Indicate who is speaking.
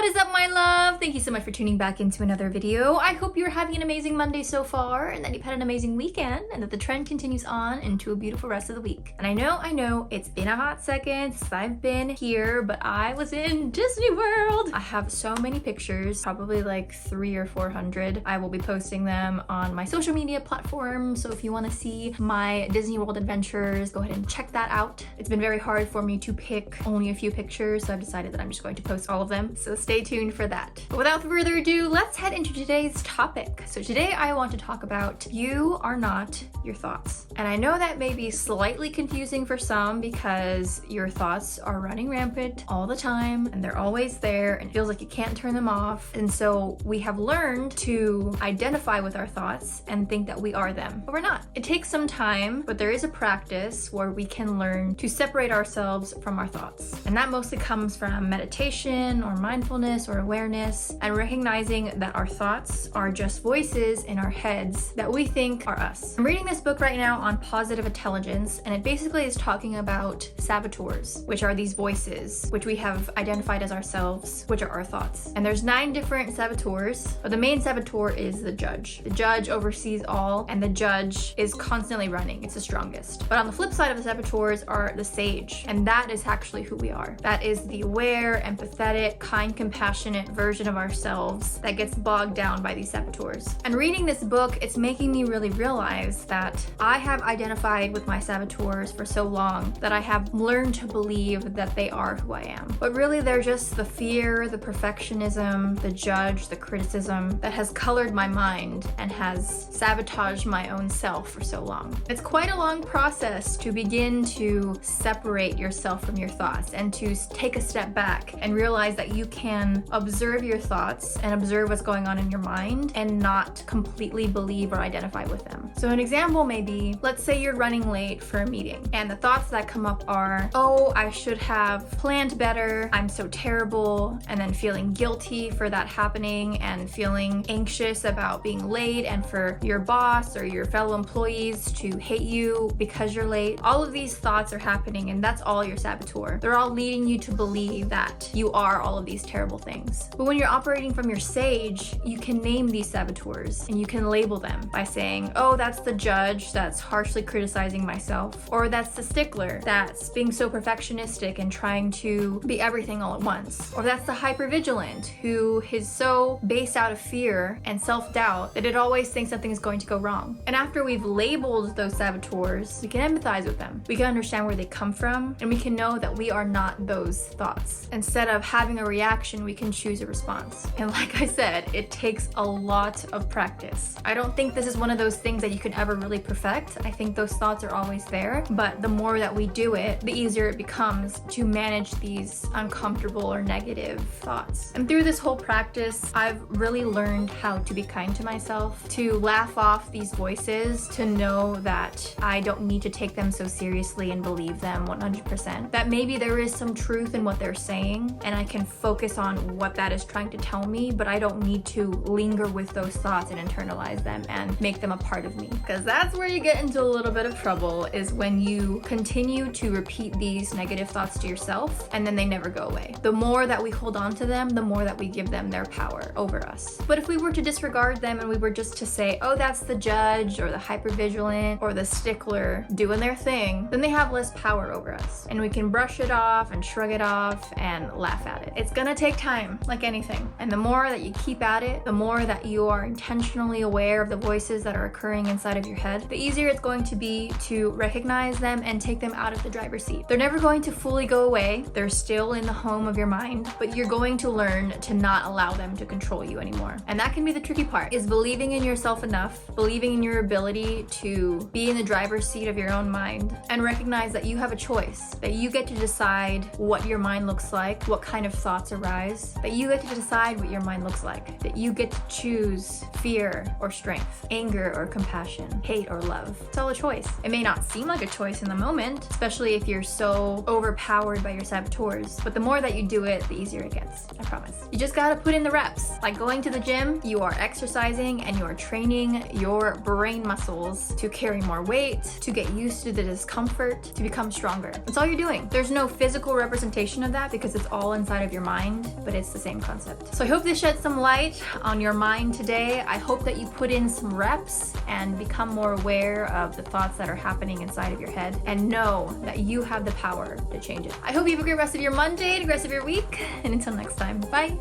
Speaker 1: What is up, my love? Thank you so much for tuning back into another video. I hope you're having an amazing Monday so far and that you've had an amazing weekend and that the trend continues on into a beautiful rest of the week. And I know it's been a hot second since I've been here, but I was in Disney World. I have so many pictures, probably like 300 or 400. I will be posting them on my social media platform. So if you want to see my Disney World adventures, go ahead and check that out. It's been very hard for me to pick only a few pictures, so I've decided that I'm just going to post all of them. So stay tuned for that. But without further ado, let's head into today's topic. So today I want to talk about you are not your thoughts. And I know that may be slightly confusing for some because your thoughts are running rampant all the time and they're always there and it feels like you can't turn them off. And so we have learned to identify with our thoughts and think that we are them, but we're not. It takes some time, but there is a practice where we can learn to separate ourselves from our thoughts. And that mostly comes from meditation or mindfulness or awareness and recognizing that our thoughts are just voices in our heads that we think are us. I'm reading this book right now on positive intelligence, and it basically is talking about saboteurs, which are these voices which we have identified as ourselves, which are our thoughts. And there's 9 different saboteurs, but the main saboteur is the judge. The judge oversees all, and the judge is constantly running. It's the strongest. But on the flip side of the saboteurs are the sage, and that is actually who we are. That is the aware, empathetic, kind, compassionate version of ourselves that gets bogged down by these saboteurs. And reading this book, it's making me really realize that I have identified with my saboteurs for so long that I have learned to believe that they are who I am. But really they're just the fear, the perfectionism, the judge, the criticism that has colored my mind and has sabotaged my own self for so long. It's quite a long process to begin to separate yourself from your thoughts and to take a step back and realize that you can observe your thoughts and observe what's going on in your mind and not completely believe or identify with them. So an example may be, let's say you're running late for a meeting and the thoughts that come up are, oh, I should have planned better, I'm so terrible, and then feeling guilty for that happening and feeling anxious about being late and for your boss or your fellow employees to hate you because you're late. All of these thoughts are happening and that's all your saboteur. They're all leading you to believe that you are all of these terrible things. But when you're operating from your sage, you can name these saboteurs and you can label them by saying, oh, that's the judge that's harshly criticizing myself, or that's the stickler that's being so perfectionistic and trying to be everything all at once, or that's the hypervigilant who is so based out of fear and self-doubt that it always thinks something is going to go wrong. And after we've labeled those saboteurs, we can empathize with them. We can understand where they come from and we can know that we are not those thoughts. Instead of having a reaction, we can choose a response. And like I said, it takes a lot of practice. I don't think this is one of those things that you can ever really perfect. I think those thoughts are always there, but the more that we do it, the easier it becomes to manage these uncomfortable or negative thoughts. And through this whole practice, I've really learned how to be kind to myself, to laugh off these voices, to know that I don't need to take them so seriously and believe them 100%. That maybe there is some truth in what they're saying and I can focus on what that is trying to tell me, but I don't need to linger with those thoughts and internalize them and make them a part of me. Because that's where you get into a little bit of trouble, is when you continue to repeat these negative thoughts to yourself and then they never go away. The more that we hold on to them, the more that we give them their power over us. But if we were to disregard them and we were just to say, oh, that's the judge or the hypervigilant or the stickler doing their thing, then they have less power over us. And we can brush it off and shrug it off and laugh at it. It's gonna take time, like anything. And the more that you keep at it, the more that you are intentionally aware of the voices that are occurring inside of your head, the easier it's going to be to recognize them and take them out of the driver's seat. They're never going to fully go away. They're still in the home of your mind, but you're going to learn to not allow them to control you anymore. And that can be the tricky part, is believing in yourself enough, believing in your ability to be in the driver's seat of your own mind and recognize that you have a choice, that you get to decide what your mind looks like, what kind of thoughts arise, that you get to decide what your mind looks like, that you get to choose fear or strength, anger or compassion, hate or love. It's all a choice. It may not seem like a choice in the moment, especially if you're so overpowered by your saboteurs, but the more that you do it, the easier it gets. results, I promise. You just gotta put in the reps. Like going to the gym, you are exercising and you are training your brain muscles to carry more weight, to get used to the discomfort, to become stronger. That's all you're doing. There's no physical representation of that because it's all inside of your mind, but it's the same concept. So I hope this sheds some light on your mind today. I hope that you put in some reps and become more aware of the thoughts that are happening inside of your head and know that you have the power to change it. I hope you have a great rest of your Monday and the rest of your week, and until next time, bye.